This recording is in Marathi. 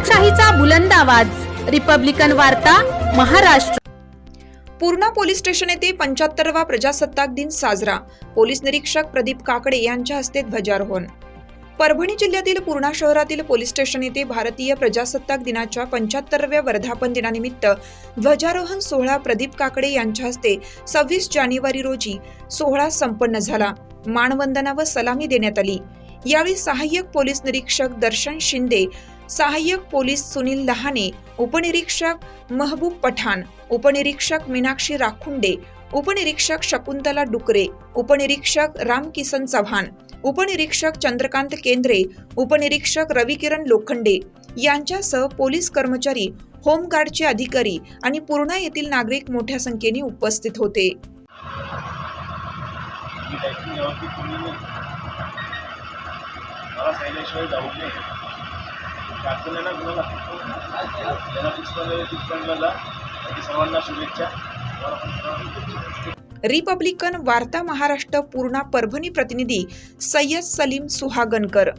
लोकशाहीचा बुलंद आवाज, रिपब्लिकन वार्ता, महाराष्ट्र। पूर्णा पोलीस स्टेशन येथे 75वा प्रजासत्ताक दिन साजरा। पोलीस निरीक्षक प्रदीप काकडे यांच्या हस्ते ध्वजारोहण। परभणी जिल्ह्यातील पूर्णा शहरातील पोलीस स्टेशन येथे भारतीय प्रजासत्ताक दिनाच्या 75व्या वर्धापन दिनानिमित्त ध्वजारोहण सोहळा प्रदीप काकडे यांच्या हस्ते 26 जानेवारी रोजी सोहळा संपन्न झाला। मानवंदना व सलामी देण्यात आली। यावेळी सहाय्यक पोलीस निरीक्षक दर्शन शिंदे, सहाय्यक पोलीस सुनील लहाने, उपनिरीक्षक महबूब पठाण, उपनिरीक्षक मीनाक्षी राखुंडे, उपनिरीक्षक शकुंतला डुकरे, उपनिरीक्षक रामकिसन चव्हाण, उपनिरीक्षक चंद्रकांत केंद्रे, उपनिरीक्षक रविकिरण लोखंडे यांच्यासह पोलीस कर्मचारी, होमगार्डचे अधिकारी आणि पूर्णा येथील नागरिक मोठ्या संख्येने उपस्थित होते। रिपब्लिकन वार्ता महाराष्ट्र पूर्णा परभणी प्रतिनिधी सय्यद सलीम सुहागनकर।